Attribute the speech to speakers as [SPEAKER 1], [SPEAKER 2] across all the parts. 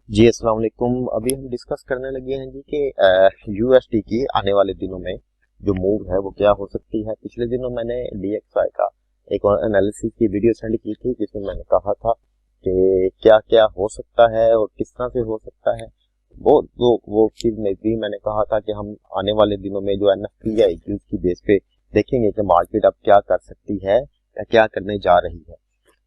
[SPEAKER 1] जी अस्सलाम वालेकुम। अभी हम डिस्कस करने लगे हैं जी कि यूएसडी की आने वाले दिनों में जो मूव है वो क्या हो सकती है। पिछले दिनों मैंने डीएक्सआई का एक और एनालिसिस की वीडियो सेंड की थी जिसमें मैंने कहा था कि क्या क्या हो सकता है और किस तरह से हो सकता है। वो चीज में भी मैंने कहा था कि हम आने वाले दिनों में जो एनएफटी है उसकी बेस पे देखेंगे कि मार्केट अब क्या कर सकती है या क्या करने जा रही है।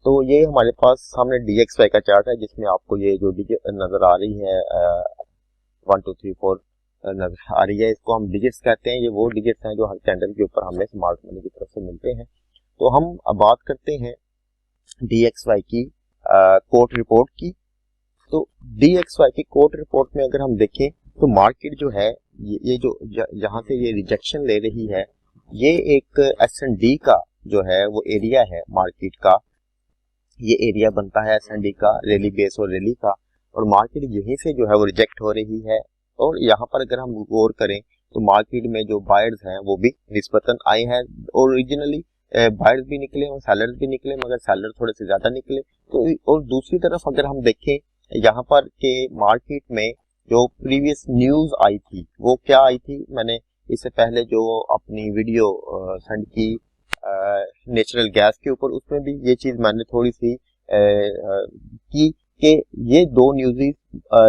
[SPEAKER 1] तो ये हमारे पास सामने DXY का चार्ट है जिसमें आपको ये जो डिजिट नजर आ रही है 1 2 3 4 नजर आ रही है। इसको हम डिजिट्स कहते हैं। ये वो डिजिट्स हैं जो हर कैंडल के ऊपर हमें स्मार्ट मनी की तरफ से मिलते हैं। तो हम अब बात करते हैं DXY की कोर्ट रिपोर्ट की। तो DXY की कोर्ट रिपोर्ट में अगर हम देखें तो मार्केट जो है ये जो जहां से ये रिजेक्शन ले रही है, ये एक S&D का जो है वो एरिया है मार्केट का। ये एरिया बनता है S&D का, रैली बेस और रैली का, और मार्केट यहीं से जो है वो रिजेक्ट हो रही है। और यहाँ पर अगर हम गौर करें तो मार्केट में जो बायर्स हैं वो भी निस्बतन आए हैं। ओरिजिनली बायर्स भी निकले और सेलर्स भी निकले, मगर सेलर थोड़े से ज्यादा निकले। तो और दूसरी तरफ अगर हम देखें यहाँ पर के मार्केट में जो प्रीवियस न्यूज आई थी वो क्या आई थी, मैंने इससे पहले जो अपनी वीडियो सेंड की नेचुरल गैस के ऊपर, उसमें भी ये चीज मैंने थोड़ी सी की कि ये दो न्यूज़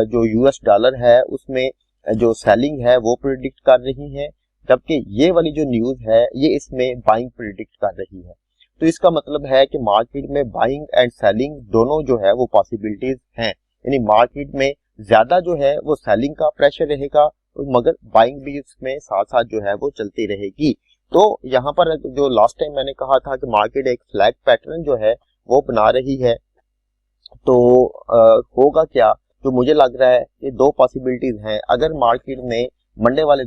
[SPEAKER 1] जो यूएस डॉलर है उसमें जो सेलिंग है वो प्रिडिक्ट कर रही है, जबकि ये वाली जो न्यूज है ये इसमें बाइंग प्रिडिक्ट कर रही है। तो इसका मतलब है कि मार्केट में बाइंग एंड सेलिंग दोनों जो है वो पॉसिबिलिटीज हैं। यानी मार्केट में ज्यादा जो है वो सेलिंग का प्रेशर रहेगा, मगर बाइंग भी इसमें साथ साथ जो है वो चलती रहेगी। तो यहाँ पर जो लास्ट टाइम मैंने कहा था कि मार्केट एक फ्लैग पैटर्न जो है वो बना रही है, तो होगा क्या। जो मुझे लग रहा है ये दो पॉसिबिलिटीज हैं। अगर मार्केट में मंडे वाले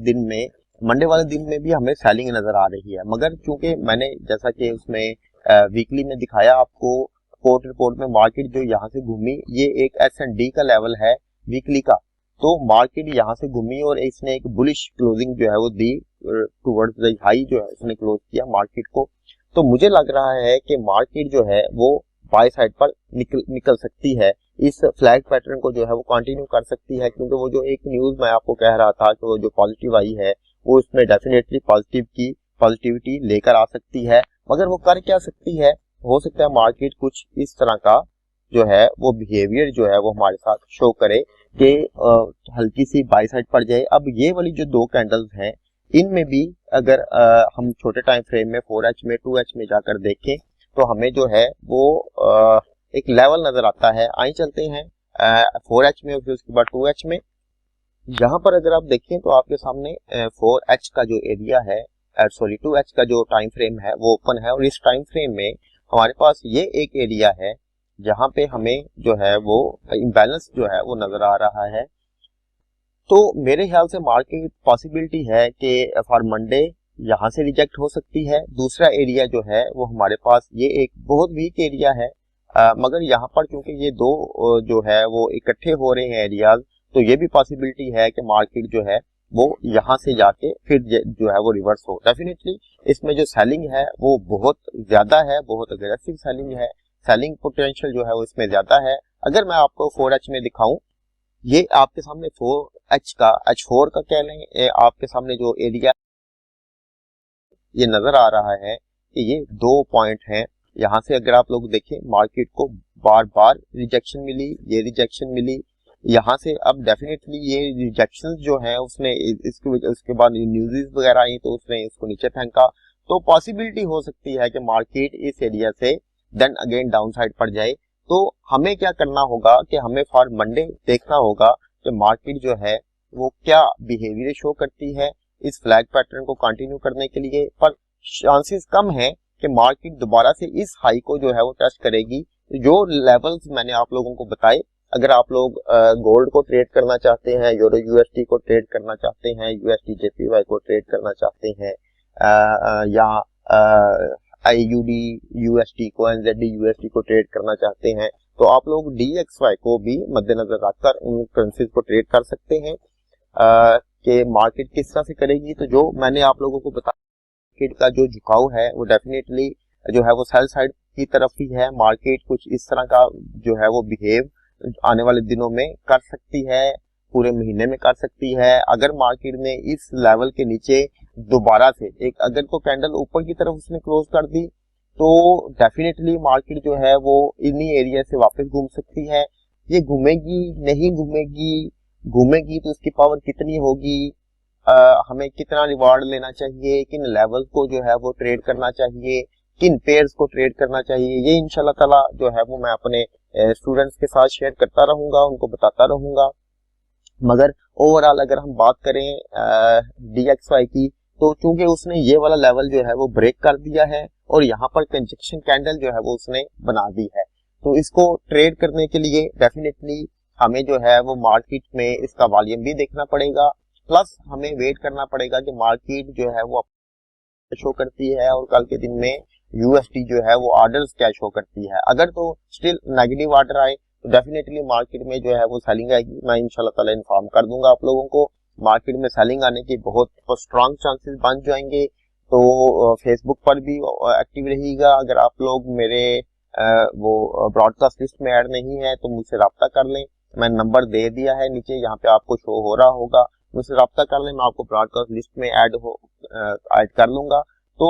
[SPEAKER 1] दिन में भी हमें सेलिंग नजर आ रही है, मगर चूंकि मैंने जैसा कि उसमें वीकली में दिखाया आपको, कोर्ट रिपोर्ट में मार्केट जो यहाँ से घूमी ये एक S&D का लेवल है वीकली का। तो मार्केट यहाँ से घूमी और इसने एक बुलिश क्लोजिंग जो है वो दी टुवर्ड्स द हाई, जो है उसने क्लोज किया मार्केट को। तो मुझे लग रहा है कि मार्केट जो है वो बाय साइड पर निकल सकती है, इस फ्लैग पैटर्न को जो है वो कंटिन्यू कर सकती है। क्योंकि वो जो एक न्यूज मैं आपको कह रहा था कि वो जो पॉजिटिव आई है वो इसमें डेफिनेटली पॉजिटिविटी लेकर आ सकती है। मगर वो कर क्या सकती है, हो सकता है मार्केट कुछ इस तरह का जो है वो बिहेवियर जो है वो हमारे साथ शो करे कि हल्की सी बाई साइड पड़ जाए। अब ये वाली जो दो कैंडल्स हैं इनमें भी अगर हम छोटे टाइम फ्रेम में 4H में 2H में जाकर देखें तो हमें जो है वो एक लेवल नजर आता है। आइए चलते हैं 4H में और फिर उसके बाद 2H में। यहाँ पर अगर आप देखें तो आपके सामने 4H का जो एरिया है, सॉरी 2H का जो टाइम फ्रेम है वो ओपन है, और इस टाइम फ्रेम में हमारे पास ये एक एरिया है जहां पे हमें जो है वो इम्बैलेंस जो है वो नजर आ रहा है। तो मेरे ख्याल से मार्केट पॉसिबिलिटी है कि फॉर मंडे यहाँ से रिजेक्ट हो सकती है। दूसरा एरिया जो है वो हमारे पास ये एक बहुत वीक एरिया है, मगर यहाँ पर क्योंकि ये दो जो है वो इकट्ठे हो रहे हैं एरियाज, तो ये भी पॉसिबिलिटी है कि मार्केट जो है वो यहाँ से जाके फिर जो है वो रिवर्स हो। डेफिनेटली इसमें जो सेलिंग है वो बहुत ज्यादा है, बहुत अग्रेसिव सेलिंग है, सेलिंग पोटेंशियल जो है वो इसमें ज्यादा है। अगर मैं आपको 4H में दिखाऊं, ये आपके सामने 4H का H4 का कह लें, आपके सामने जो एरिया ये नजर आ रहा है कि ये दो पॉइंट हैं। यहाँ से अगर आप लोग देखें मार्केट को बार बार रिजेक्शन मिली, ये रिजेक्शन मिली यहाँ से। अब डेफिनेटली ये रिजेक्शन जो है उसने इसके बाद न्यूज़ वगैरह आई तो उसने इसको नीचे फेंका। तो पॉसिबिलिटी हो सकती है कि मार्केट इस एरिया से देन अगेन डाउन साइड पर जाए। तो हमें क्या करना होगा कि हमें फॉर मंडे देखना होगा कि मार्केट जो है वो क्या बिहेवियर शो करती है इस फ्लैग पैटर्न को कंटिन्यू करने के लिए। पर चांसेस कम है कि मार्केट दोबारा से इस हाई को जो है वो टेस्ट करेगी। जो लेवल्स मैंने आप लोगों को बताए, अगर आप लोग गोल्ड को ट्रेड करना चाहते हैं, यूरो यूएसडी को ट्रेड करना चाहते हैं, यूएसडी जेपीवाई को ट्रेड करना चाहते हैं, या आईयूडी यूएसडी को, एनजेडी यूएसडी को ट्रेड करना चाहते हैं, तो आप लोग डीएक्सवाई को भी मद्देनजर रखकर उन करेंसीज को ट्रेड कर सकते हैं कि मार्केट किस तरह से करेगी। तो जो मैंने आप लोगों को बताया, मार्केट का जो झुकाव है वो डेफिनेटली जो है वो सेल साइड की तरफ ही है। मार्केट कुछ इस तरह का जो है वो बिहेव आने वाले दिनों में कर सकती है, पूरे महीने में कर सकती है। अगर मार्केट ने इस लेवल के नीचे दोबारा से एक अगर तो कैंडल ऊपर की तरफ उसने क्लोज कर दी तो डेफिनेटली मार्केट जो है वो इन्हीं एरिया से वापस घूम सकती है। ये घूमेगी नहीं घूमेगी, घूमेगी तो उसकी पावर कितनी होगी, हमें कितना रिवार्ड लेना चाहिए, किन लेवल को जो है वो ट्रेड करना चाहिए, किन पेयर्स को ट्रेड करना चाहिए, ये इंशाल्लाह ताला जो है वो मैं अपने स्टूडेंट्स के साथ शेयर करता रहूंगा, उनको बताता रहूंगा। मगर ओवरऑल अगर हम बात करें DXY की, तो चूंकि उसने ये वाला लेवल जो है वो ब्रेक कर दिया है और यहाँ पर कंजक्शन कैंडल जो है वो उसने बना दी है, तो इसको ट्रेड करने के लिए डेफिनेटली हमें जो है वो मार्केट में इसका वॉल्यूम भी देखना पड़ेगा, प्लस हमें वेट करना पड़ेगा कि मार्केट जो है वो शो करती है और कल के दिन में USD जो है वो ऑर्डर्स क्या शो करती है। अगर तो स्टिल नेगेटिव ऑर्डर आए तो डेफिनेटली मार्केट में जो है वो सेलिंग आएगी। मैं इंशाल्लाह ताला इन्फॉर्म कर दूंगा आप लोगों को। मार्केट में सेलिंग आने की बहुत स्ट्रांग चांसेस बन जाएंगे, तो फेसबुक पर भी एक्टिव रहिएगा। अगर आप लोग मेरे वो ब्रॉडकास्ट लिस्ट में ऐड नहीं है तो मुझसे रब्ता कर लें, मैं नंबर दे दिया है नीचे, यहाँ पे आपको शो हो रहा होगा, मुझसे रब्ता कर लें, मैं आपको ब्रॉडकास्ट लिस्ट में ऐड कर लूंगा। तो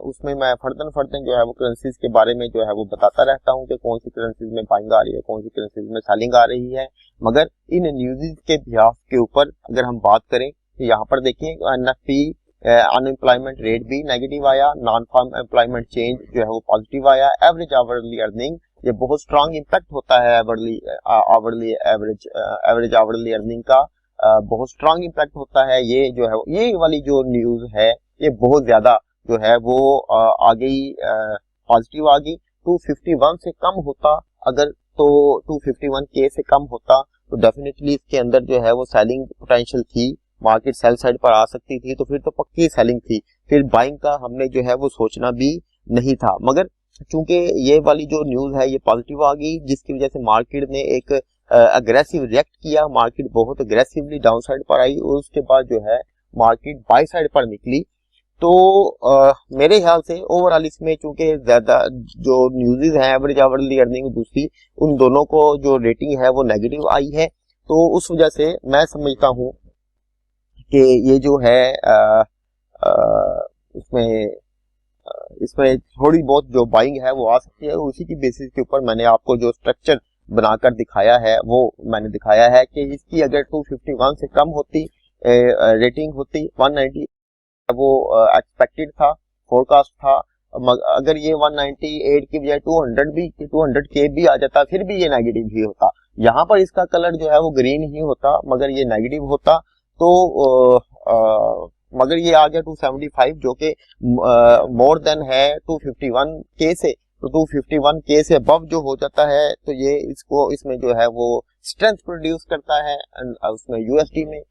[SPEAKER 1] उसमें मैं फर्दन जो है वो करेंसीज के बारे में जो है वो बताता रहता हूँ कि कौन सी करेंसीज में बाइंग आ रही है, कौन सी करेंसीज में सेलिंग आ रही है। मगर इन न्यूज़ के बिहाफ के ऊपर अगर हम बात करें तो यहाँ पर देखिए NFP अनएम्प्लॉयमेंट रेट भी नेगेटिव आया, नॉन फार्म एम्प्लॉयमेंट चेंज जो है वो पॉजिटिव आया, एवरेज आवरली अर्निंग, ये बहुत स्ट्रांग इम्पैक्ट होता है एवरेज आवरली अर्निंग का, बहुत स्ट्रांग इम्पैक्ट होता है। ये जो है ये वाली जो न्यूज है ये बहुत ज्यादा जो है वो आ गई, पॉजिटिव आ गई। 251 से कम होता अगर, तो 251K से कम होता तो डेफिनेटली इसके अंदर जो है वो सेलिंग पोटेंशियल थी, मार्केट सेल साइड पर आ सकती थी, तो फिर तो पक्की सेलिंग थी, फिर बाइंग का हमने जो है वो सोचना भी नहीं था। मगर चूंकि ये वाली जो न्यूज है ये पॉजिटिव आ गई, जिसकी वजह से मार्केट ने एक अग्रेसिव रिएक्ट किया, मार्केट बहुत अग्रेसिवली डाउन साइड पर आई और उसके बाद जो है मार्केट बाई साइड पर निकली। तो मेरे ख्याल से ओवरऑल इसमें चूंकि ज्यादा जो न्यूज़ है एवरेज आवरली अर्निंग दूसरी, उन दोनों को जो रेटिंग है वो नेगेटिव आई है, तो उस वजह से मैं समझता हूँ कि ये जो है इसमें थोड़ी बहुत जो बाइंग है वो आ सकती है। उसी की बेसिस के ऊपर मैंने आपको जो स्ट्रक्चर बनाकर दिखाया है वो मैंने दिखाया है कि इसकी अगर 251 से कम होती रेटिंग होती, 190 वो एक्सपेक्टेड था, फोरकास्ट था, अगर ये 198 की बजाय 200K भी आ जाता फिर भी ये नेगेटिव ही होता। यहाँ पर इसका कलर जो है वो ग्रीन ही होता मगर ये नेगेटिव होता, तो मगर ये आ गया 275 जो कि मोर देन है 251K से, तो 251K से अबव जो हो जाता है तो ये इसको इसमें जो है वो स्ट्रेंथ प्रोड्यूस करता है उसमें USD में।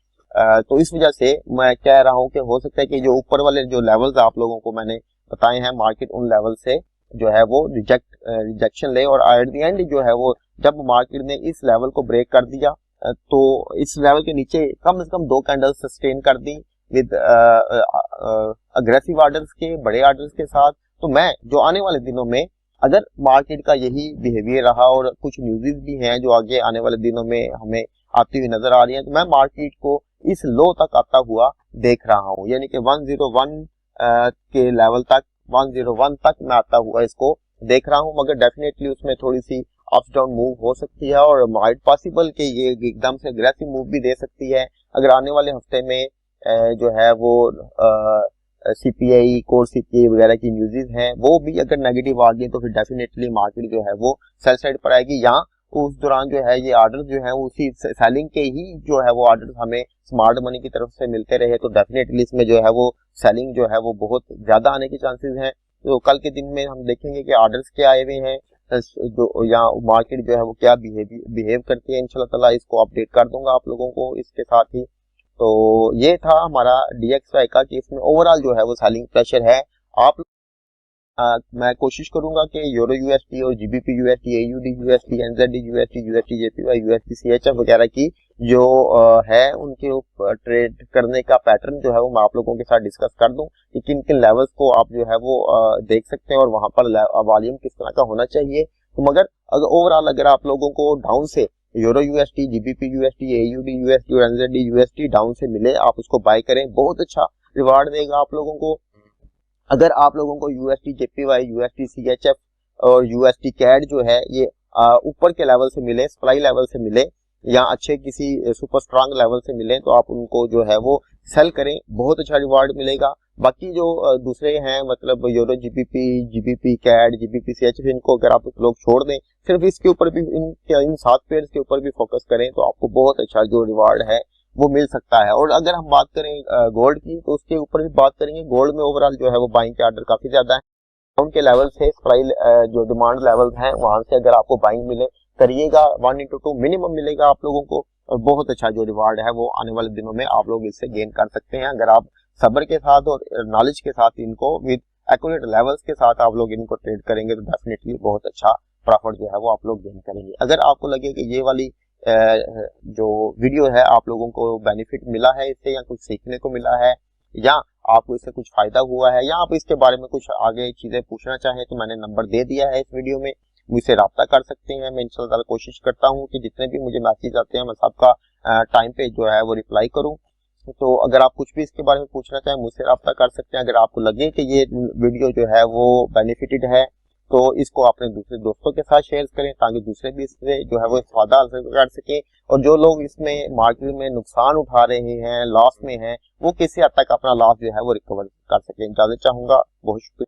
[SPEAKER 1] तो इस वजह से मैं कह रहा हूँ कि हो सकता है कि जो ऊपर वाले जो लेवल्स आप लोगों को मैंने बताए हैं मार्केट उन लेवल से जो है वो रिजेक्शन ले, और एट द एंड जो है वो जब मार्केट ने इस लेवल को ब्रेक कर दिया तो इस लेवल के नीचे कम से कम 2 कैंडल सस्टेन कर दी विद अग्रेसिव ऑर्डर्स के, बड़े ऑर्डर्स के साथ। तो मैं जो आने वाले दिनों में अगर मार्केट का यही बिहेवियर रहा और कुछ न्यूज़ भी हैं जो आगे आने वाले दिनों में हमें आती हुई नजर आ रही है, तो मैं मार्केट को इस लो तक आता हुआ देख रहा हूं, यानी कि 101 के लेवल तक, 101 तक मैं आता हुआ इसको देख रहा हूं। मगर डेफिनेटली उसमें थोड़ी सी अप्स डाउन मूव हो सकती है और माइट पॉसिबल कि ये एकदम से अग्रेसिव मूव भी दे सकती है। अगर आने वाले हफ्ते में जो है वो CPI कोर CPI वगैरह की न्यूज़ हैं वो भी अगर नेगेटिव आ गई तो फिर डेफिनेटली मार्केट जो है वो सेल साइड पर आएगी। यहाँ उस दौरान जो है ये ऑर्डर जो है उसी सेलिंग के ही जो है वो ऑर्डर हमें स्मार्ट मनी की तरफ से मिलते रहे, तो डेफिनेटली इसमें जो है वो सेलिंग जो है वो बहुत ज्यादा आने के चांसेस हैं। तो कल के दिन में हम देखेंगे कि ऑर्डर्स क्या आए हुए हैं, जो या मार्केट जो है वो क्या बिहेव करती है। इंशाल्लाह ताला इसको अपडेट कर दूंगा आप लोगों को इसके साथ ही। तो ये था हमारा DXY का कि इसमें ओवरऑल जो है वो सेलिंग प्रेशर है। आप मैं कोशिश करूंगा कि यूरो USD और GBP USD, AUD USD, NZD USD, USD JPY, USD CHF वगैरह की जो है उनके ऊपर ट्रेड करने का पैटर्न जो है वो मैं आप लोगों के साथ डिस्कस कर दूं कि किन किन लेवल्स को आप जो है वो देख सकते हैं और वहां पर वॉल्यूम किस तरह का होना चाहिए। तो मगर अगर ओवरऑल अगर आप लोगों को डाउन से euro UST, GBP UST, AUD UST और एनजेडी यूएसटी डाउन से मिले, आप उसको बाय करें, बहुत अच्छा रिवार्ड देगा आप लोगों को। अगर आप लोगों को यूएसटी जेपीवाई, यूएसटी सीएचएफ और यूएसटी कैड जो है ये ऊपर के लेवल से मिले, सप्लाई लेवल से मिले या अच्छे किसी सुपर स्ट्रांग लेवल से मिले, तो आप उनको जो है वो सेल करें, बहुत अच्छा रिवार्ड मिलेगा। बाकी जो दूसरे हैं मतलब euro GBP, GBP CAD, GBP CHF, इनको अगर आप लोग छोड़ दें, सिर्फ इसके ऊपर भी इन 7 पेयर्स के ऊपर भी फोकस करें, तो आपको बहुत अच्छा जो रिवार्ड है वो मिल सकता है। और अगर हम बात करें गोल्ड की, तो उसके ऊपर भी बात करेंगे। गोल्ड में ओवरऑल जो है वो बाइंग के ऑर्डर काफी ज्यादा है। डाउन के लेवल से जो डिमांड लेवल हैं वहां से अगर आपको बाइंग मिले करिएगा, 1x2 मिनिमम मिलेगा आप लोगों को, और बहुत अच्छा जो रिवार्ड है वो आने वाले दिनों में आप लोग इससे गेन कर सकते हैं। अगर आप सब्र के साथ और नॉलेज के साथ इनको विद एक्यूरेट लेवल्स के साथ आप लोग इनको ट्रेड करेंगे तो डेफिनेटली बहुत अच्छा प्रॉफिट जो है वो आप लोग गेन करेंगे। अगर आपको लगे कि ये वाली जो वीडियो है आप लोगों को बेनिफिट मिला है इससे, या कुछ सीखने को मिला है, या आपको इससे कुछ फायदा हुआ है, या आप इसके बारे में कुछ आगे चीजें पूछना चाहें, तो मैंने नंबर दे दिया है इस वीडियो में, मुझसे रब्ता कर सकते हैं। मैं इंशाल्लाह कोशिश करता हूं कि जितने भी मुझे मैसेज आते हैं मैं सबका टाइम पे जो है वो रिप्लाई करूं। तो अगर आप कुछ भी इसके बारे में पूछना चाहें मुझसे रब्ता कर सकते हैं। अगर आपको लगे कि ये वीडियो जो है वो बेनिफिटेड है तो इसको अपने दूसरे दोस्तों के साथ शेयर करें, ताकि दूसरे भी इससे जो है वो फायदा हासिल कर सके। और जो लोग इसमें मार्केट में नुकसान उठा रहे हैं, लॉस में हैं, वो किसी हद तक अपना लॉस जो है वो रिकवर कर सके। इजाजत चाहूंगा, बहुत शुक्रिया।